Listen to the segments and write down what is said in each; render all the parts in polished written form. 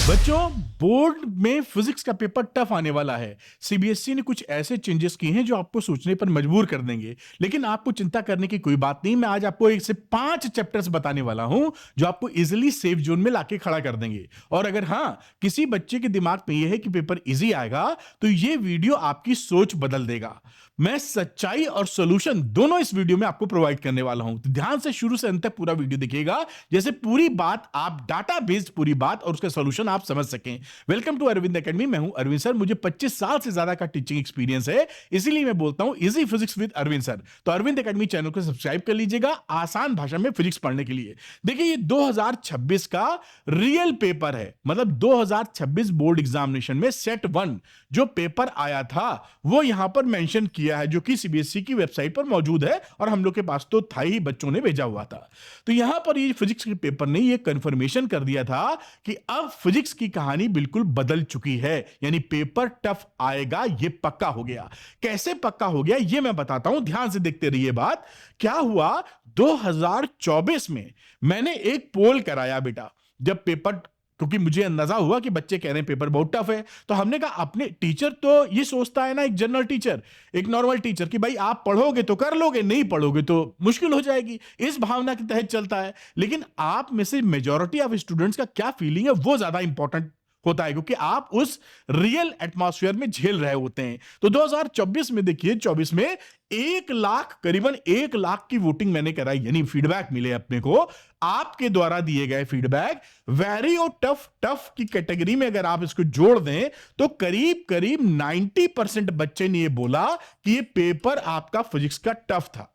बच्चों, बोर्ड में फिजिक्स का पेपर टफ आने वाला है। सीबीएसई ने कुछ ऐसे चेंजेस किए हैं जो आपको सोचने पर मजबूर कर देंगे। लेकिन आपको चिंता करने की कोई बात नहीं। मैं आज आपको 1 से 5 चैप्टर्स बताने वाला हूं जो आपको इजीली सेफ जोन में लाके खड़ा कर देंगे। और अगर हाँ, किसी बच्चे के दिमाग में यह है कि पेपर इजी आएगा, तो यह वीडियो आपकी सोच बदल देगा। मैं सच्चाई और सॉल्यूशन दोनों इस वीडियो में आपको प्रोवाइड करने वाला हूं। तो ध्यान से शुरू से अंत तक पूरा वीडियो देखिएगा, जैसे पूरी बात आप डाटा बेस्ड पूरी बात और उसका सॉल्यूशन आप समझ सकें। Welcome to Arvind Academy. मैं हूं अरविंद सर। मुझे 25 साल से ज्यादा का टीचिंग एक्सपीरियंस है, इसीलिए मैं बोलता हूं easy physics with Arvind sir. तो अरविंद एकेडमी चैनल को सब्सक्राइब कर लीजिएगा आसान भाषा में फिजिक्स पढ़ने के लिए। देखिए, ये 2026 का रियल पेपर है। मतलब 2026 बोर्ड एग्जामिनेशन में सेट 1 जो पेपर आया था वो यहां पर मेंशन किया है, जो कि सीबीएसई की वेबसाइट पर मौजूद है और हम लोग के पास तो था ही, बच्चों ने भेजा हुआ था। तो यहां पर ये फिजिक्स के पेपर ने ये कंफर्मेशन कर दिया था कि अब फिजिक्स की कहानी बिल्कुल बदल चुकी है, यानी पेपर टफ आएगा, ये पक्का हो गया। कैसे पक्का हो गया ये मैं बताता हूं, ध्यान से देखते रहिए बात। क्या हुआ, 2024 में मैंने एक पोल कराया बेटा, जब पेपर, क्योंकि मुझे अंदाजा हुआ कि बच्चे कह रहे हैं पेपर बहुत टफ है, तो हमने कहा अपने टीचर तो ये सोचता है ना, एक जनरल टीचर, एक नॉर्मल टीचर, कि भाई आप पढ़ोगे तो कर लोगे, नहीं पढ़ोगे तो मुश्किल हो जाएगी, इस भावना के तहत चलता है। लेकिन आप में से मेजॉरिटी ऑफ स्टूडेंट्स का क्या फीलिंग है वो ज्यादा इंपॉर्टेंट होता है, क्योंकि आप उस रियल एटमॉस्फेयर में झेल रहे होते हैं। तो 2024 में देखिए, 24 में 1 लाख, करीबन 1 लाख की वोटिंग मैंने कराई, यानी फीडबैक मिले अपने को, आपके द्वारा दिए गए फीडबैक। वेरी और टफ, टफ की कैटेगरी में अगर आप इसको जोड़ दें तो करीब करीब 90% बच्चे ने यह बोला कि यह पेपर आपका फिजिक्स का टफ था।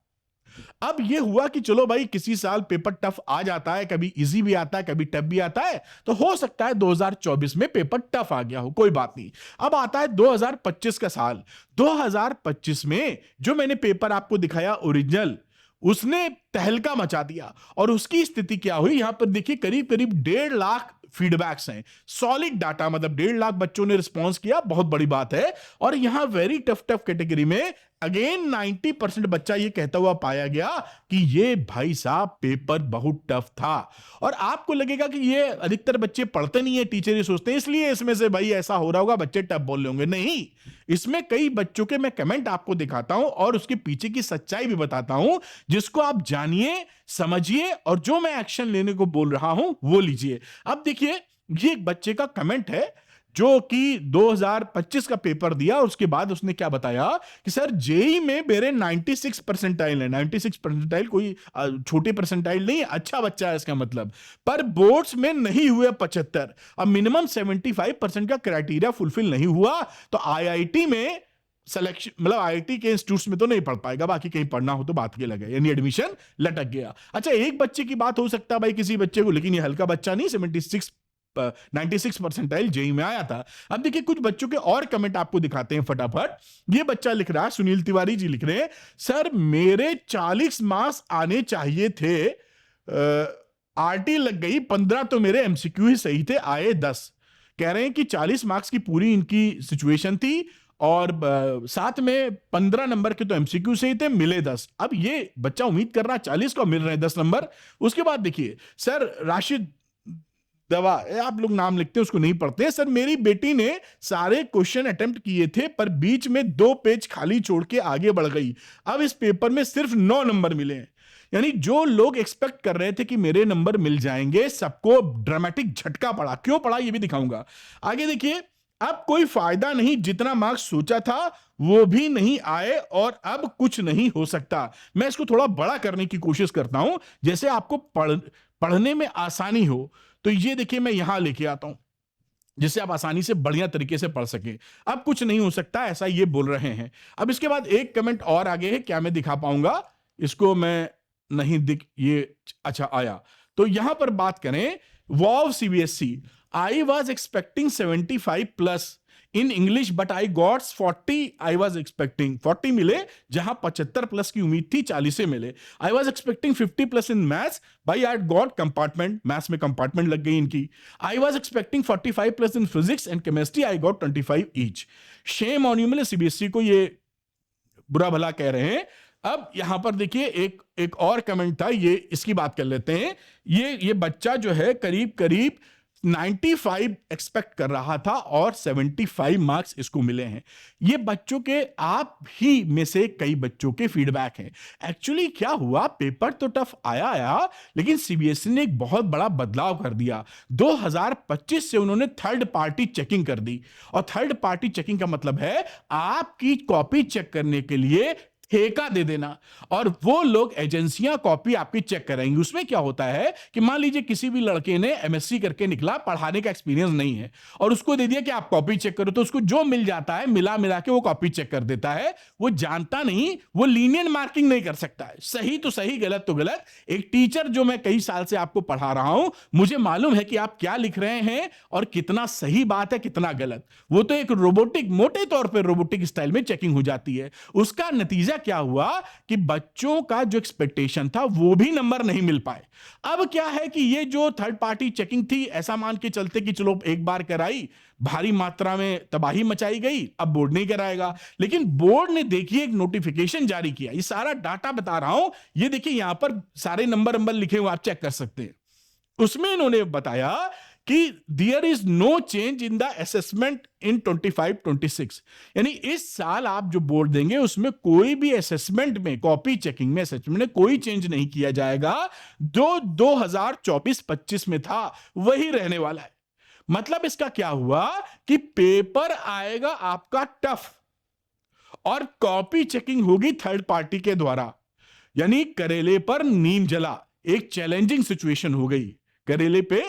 अब यह हुआ कि चलो भाई, किसी साल पेपर टफ आ जाता है, कभी इजी भी आता है, कभी टफ भी आता है, तो हो सकता है 2024 में पेपर टफ आ गया हो, कोई बात नहीं। अब आता है 2025 का साल। 2025 में जो मैंने पेपर आपको दिखाया ओरिजिनल, उसने तहलका मचा दिया। और उसकी स्थिति क्या हुई, यहां पर देखिए, करीब करीब 1.5 लाख फीडबैक्स हैं, सॉलिड डाटा, मतलब 1.5 लाख बच्चों ने रिस्पॉन्स किया, बहुत बड़ी बात है। और यहां वेरी टफ टफ कैटेगरी में अगेन 90% बच्चा ये कहता हुआ पाया गया कि ये भाई साहब पेपर बहुत टफ था। और आपको लगेगा कि ये अधिकतर बच्चे पढ़ते नहीं है, टीचर ये सोचते हैं इसलिए इसमें से भाई ऐसा हो रहा होगा, बच्चे टफ बोल रहे होंगे। नहीं, इसमें कई बच्चों के मैं कमेंट आपको दिखाता हूं और उसके पीछे की सच्चाई भी बताता हूं, जिसको आप जानिए, समझिए, और जो मैं एक्शन लेने को बोल रहा हूं वो लीजिए। अब देखिए, ये एक बच्चे का कमेंट है जो कि 2025 का पेपर दिया, और उसके बाद उसने क्या बताया कि सर जेई में मेरे 96 परसेंटाइल है। 96 परसेंटाइल कोई छोटे परसेंटाइल नहीं है, अच्छा बच्चा है इसका मतलब। पर बोर्ड्स में नहीं हुए 75, अब मिनिमम 75% का क्राइटेरिया फुलफिल नहीं हुआ, तो आईआईटी में सिलेक्शन, मतलब आईआईटी के इंस्टीट्यूट्स में तो नहीं पढ़ पाएगा, बाकी कहीं पढ़ना हो तो बात के लगे, यानी एडमिशन लटक गया। अच्छा, एक बच्चे की बात हो सकता है भाई, किसी बच्चे को, लेकिन ये हल्का बच्चा नहीं, 96 परसेंटाइल जेई में आया था। अब देखिए, कुछ बच्चों के और कमेंट आपको दिखाते हैं फटाफट। ये बच्चा लिख रहा है, सुनील तिवारी जी लिख रहे हैं, सर मेरे 40 मार्क्स आने चाहिए थे, आरटी लग गई 15, तो मेरे एमसीक्यू ही सही थे, आए 10। कह रहे हैं कि 40 मार्क्स की पूरी इनकी सिचुएशन थी और साथ में 15 नंबर के तो एमसीक्यू से ही थे, मिले 10। अब ये बच्चा उम्मीद कर रहा है 40 को, मिल रहे हैं 10 नंबर। उसके बाद देखिए, सर राशिद दवा, आप लोग नाम लिखते हैं उसको नहीं पढ़ते, सर मेरी बेटी ने सारे क्वेश्चन अटेम्प्ट किए थे पर बीच में 2 पेज खाली छोड़ के आगे बढ़ गई, अब इस पेपर में सिर्फ 9 नंबर मिले हैं। यानी जो लोग एक्सपेक्ट कर रहे थे कि मेरे नंबर मिल जाएंगे, सबको ड्रामेटिक झटका पड़ा। क्यों पड़ा ये भी दिखाऊंगा। आगे देखिए, अब कोई फायदा नहीं, जितना मार्क्स सोचा था वो भी नहीं आए और अब कुछ नहीं हो सकता। मैं इसको थोड़ा बड़ा करने की कोशिश करता हूं, जैसे आपको पढ़ने में आसानी हो। तो ये देखिए, मैं यहां लेके आता हूं जिससे आप आसानी से बढ़िया तरीके से पढ़ सके। अब कुछ नहीं हो सकता, ऐसा ये बोल रहे हैं। अब इसके बाद एक कमेंट और आगे है, क्या मैं दिखा पाऊंगा इसको, मैं नहीं दिख, ये अच्छा आया। तो यहां पर बात करें, wow CBSE, I was expecting 75 plus in English but I got 40, I was expecting 40 मिले, जहां 75 प्लस की उम्मीद थी, 40 से मिले। आई was expecting 50 plus in maths, भाई आई गॉट कंपार्टमेंट, मैथ्स में कंपार्टमेंट लग गई इनकी। आई was expecting 45 plus in physics and chemistry, I got 25 each. Shame on you, मतलब सीबीएसई को ये बुरा भला कह रहे हैं। अब यहां पर देखिए, एक और कमेंट था, ये इसकी बात कर लेते हैं। ये बच्चा जो है करीब करीब 95 एक्सपेक्ट कर रहा था और 75 मार्क्स इसको मिले हैं। ये बच्चों के आप ही में से कई बच्चों के फीडबैक हैं। एक्चुअली क्या हुआ, पेपर तो टफ आया लेकिन सीबीएसई ने एक बहुत बड़ा बदलाव कर दिया। 2025 से उन्होंने थर्ड पार्टी चेकिंग कर दी, और थर्ड पार्टी चेकिंग का मतलब है आपकी कॉपी चेक करने के लिए ठेका दे देना, और वो लोग एजेंसियां कॉपी आपकी चेक करेंगी। उसमें क्या होता है कि मान लीजिए किसी भी लड़के ने एमएससी करके निकला, पढ़ाने का एक्सपीरियंस नहीं है, और उसको दे दिया कि आप कॉपी चेक करो, तो उसको जो मिल जाता है मिला के वो कॉपी चेक कर देता है। वो जानता नहीं, वो लीनियंट मार्किंग नहीं कर सकता है। सही तो सही, गलत तो गलत। एक टीचर जो मैं कई साल से आपको पढ़ा रहा हूं, मुझे मालूम है कि आप क्या लिख रहे हैं और कितना सही बात है कितना गलत। वो तो एक रोबोटिक, मोटे तौर पर रोबोटिक स्टाइल में चेकिंग हो जाती है। उसका नतीजा क्या हुआ कि बच्चों का जो एक्सपेक्टेशन था वो भी नंबर नहीं मिल पाए। अब क्या है कि ये जो थर्ड पार्टी चेकिंग थी, ऐसा मान के चलते कि चलो एक बार कराई, भारी मात्रा में तबाही मचाई गई, अब बोर्ड नहीं कराएगा। लेकिन बोर्ड ने देखिए एक नोटिफिकेशन जारी किया, ये सारा डाटा बता रहा हूं, ये देखिए यहां पर सारे नंबर लिखे हुए, आप चेक कर सकते हैं। उसमें इन्होंने बताया कि there is no change in the assessment in 25-26, यानी इस साल आप जो बोर्ड देंगे उसमें कोई भी असेसमेंट में, कॉपी चेकिंग में, असेसमेंट में कोई चेंज नहीं किया जाएगा। जो 2024-25 में था वही रहने वाला है। मतलब इसका क्या हुआ कि पेपर आएगा आपका टफ, और कॉपी चेकिंग होगी थर्ड पार्टी के द्वारा, यानी करेले पर नीम जला, एक चैलेंजिंग सिचुएशन हो गई, करेले पे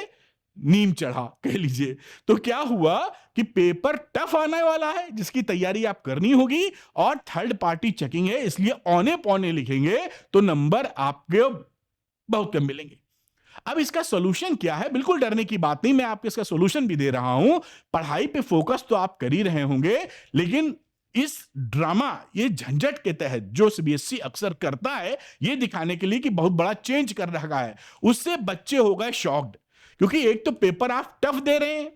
नीम चढ़ा कह लीजिए। तो क्या हुआ कि पेपर टफ आने वाला है जिसकी तैयारी आप करनी होगी, और थर्ड पार्टी चेकिंग है, इसलिए औने पौने लिखेंगे तो नंबर आपके बहुत कम मिलेंगे। अब इसका सॉल्यूशन क्या है? बिल्कुल डरने की बात नहीं, मैं आपको इसका सॉल्यूशन भी दे रहा हूं। पढ़ाई पे फोकस तो आप कर ही रहे होंगे, लेकिन इस ड्रामा, ये झंझट के तहत जो सीबीएसई अक्सर करता है, ये दिखाने के लिए कि बहुत बड़ा चेंज कर रखा है, उससे बच्चे हो गए शॉक्ड। क्योंकि एक तो पेपर आप टफ दे रहे हैं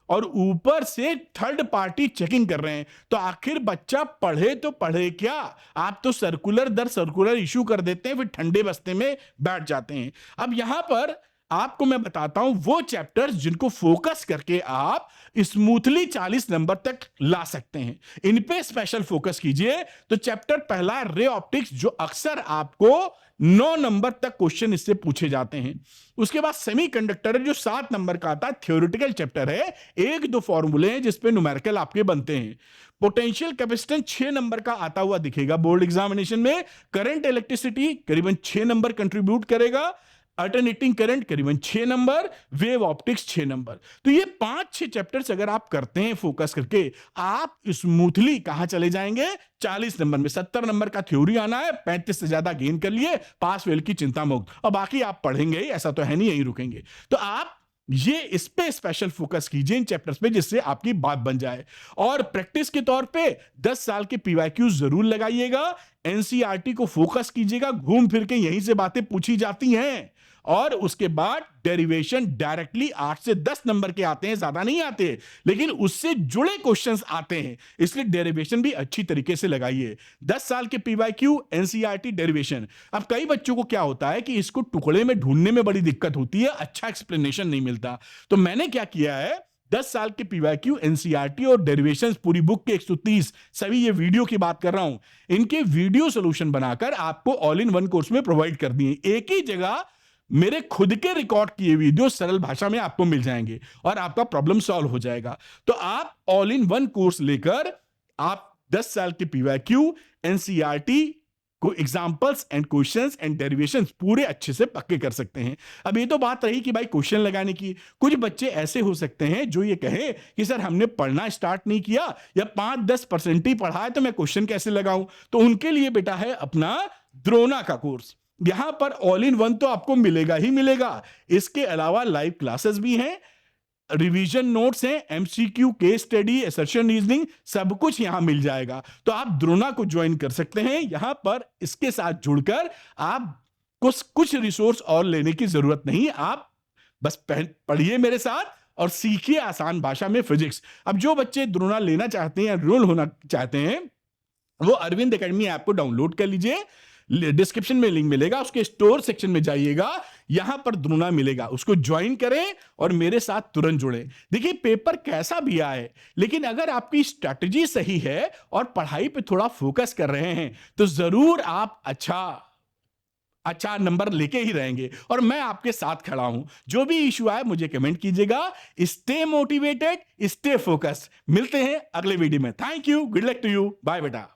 और ऊपर से थर्ड पार्टी चेकिंग कर रहे हैं, तो आखिर बच्चा पढ़े तो पढ़े क्या? आप तो सर्कुलर दर सर्कुलर इशू कर देते हैं, फिर ठंडे बस्ते में बैठ जाते हैं। अब यहां पर आपको मैं बताता हूं वो चैप्टर्स जिनको फोकस करके आप स्मूथली 40 नंबर तक ला सकते हैं। इन पे स्पेशल फोकस कीजिए। तो चैप्टर पहला रे ऑप्टिक्स, जो अक्सर आपको 9 नंबर तक क्वेश्चन इससे पूछे जाते हैं। उसके बाद सेमीकंडक्टर जो 7 नंबर का आता है, थ्योरेटिकल चैप्टर है, 1-2 फॉर्मूले हैं जिसपे न्यूमेरिकल आपके बनते हैं। पोटेंशियल कैपेसिटेंस 6 नंबर का आता हुआ दिखेगा बोर्ड एग्जामिनेशन में। करंट इलेक्ट्रिसिटी करीबन 6 नंबर कंट्रीब्यूट करेगा। अल्टरनेटिंग करंट करीबन 6 नंबर, वेव ऑप्टिक्स 6 नंबर। तो ये 5-6 चैप्टर्स अगर आप करते हैं फोकस करके, आप स्मूथली कहां चले जाएंगे? 40 नंबर में। 70 नंबर का थ्योरी आना है, 35 से ज्यादा गेन कर लिए, पास फेल की चिंता मुक्त। और बाकी आप पढ़ेंगे ही, ऐसा तो है नहीं यहीं रुकेंगे। तो आप ये इस पे स्पेशल फोकस कीजिए, इन चैप्टर्स पे, जिससे आपकी बात बन जाए। और प्रैक्टिस के तौर पे 10 साल के पीवाईक्यू जरूर लगाइएगा। एनसीईआरटी को फोकस कीजिएगा, घूम फिर के यहीं से बातें पूछी जाती हैं। और उसके बाद डेरिवेशन डायरेक्टली 8 से 10 नंबर के आते हैं, ज्यादा नहीं आते, लेकिन उससे जुड़े क्वेश्चंस आते हैं, इसलिए डेरिवेशन भी अच्छी तरीके से लगाइए। 10 साल के पीवाईक्यू, एनसीईआरटी, डेरिवेशन। अब कई बच्चों को क्या होता है कि इसको टुकड़े में ढूंढने में बड़ी दिक्कत होती है, अच्छा एक्सप्लेनेशन नहीं मिलता। तो मैंने क्या किया है, 10 साल के पीवाईक्यू, एनसीईआरटी और डेरिवेशंस, पूरी बुक के 130 सभी, ये वीडियो की बात कर रहा हूं, इनके वीडियो सोल्यूशन बनाकर आपको ऑल इन वन कोर्स में प्रोवाइड कर दिए। एक ही जगह मेरे खुद के रिकॉर्ड किए वीडियो सरल भाषा में आपको मिल जाएंगे और आपका प्रॉब्लम सॉल्व हो जाएगा। तो आप ऑल इन वन कोर्स लेकर आप 10 साल के पीवाईक्यू, एनसीईआरटी को examples and questions and derivations पूरे अच्छे से पक्के कर सकते हैं। अब ये तो बात रही कि भाई क्वेश्चन लगाने की। कुछ बच्चे ऐसे हो सकते हैं जो ये कहे कि सर हमने पढ़ना स्टार्ट नहीं किया या 5-10% ही पढ़ा है, तो मैं क्वेश्चन कैसे लगाऊं? तो उनके लिए बेटा है अपना द्रोणा का कोर्स। यहां पर ऑल इन वन तो आपको मिलेगा ही मिलेगा, इसके अलावा लाइव क्लासेस भी हैं, रिवीजन नोट्स हैं, MCQ, case study, assertion reasoning, सब कुछ यहां मिल जाएगा। तो आप द्रोणा को ज्वाइन कर सकते हैं। यहां पर इसके साथ जुड़कर आप कुछ रिसोर्स और लेने की जरूरत नहीं, आप बस पढ़िए मेरे साथ और सीखिए आसान भाषा में फिजिक्स। अब जो बच्चे द्रोणा लेना चाहते हैं, एनरोल होना चाहते हैं, वो अरविंद एकेडमी ऐप को डाउनलोड कर लीजिए। डिस्क्रिप्शन में लिंक मिलेगा, उसके स्टोर सेक्शन में जाइएगा, यहां पर द्रोणा मिलेगा, उसको ज्वाइन करें और मेरे साथ तुरंत जुड़ें। देखिए पेपर कैसा भी आए, लेकिन अगर आपकी स्ट्रैटेजी सही है और पढ़ाई पे थोड़ा फोकस कर रहे हैं तो जरूर आप अच्छा नंबर लेके ही रहेंगे, और मैं आपके साथ खड़ा हूं। जो भी इशू आए मुझे कमेंट कीजिएगा। Stay motivated, stay focused. मिलते हैं अगले वीडियो में। Thank you, good luck to you, bye बेटा।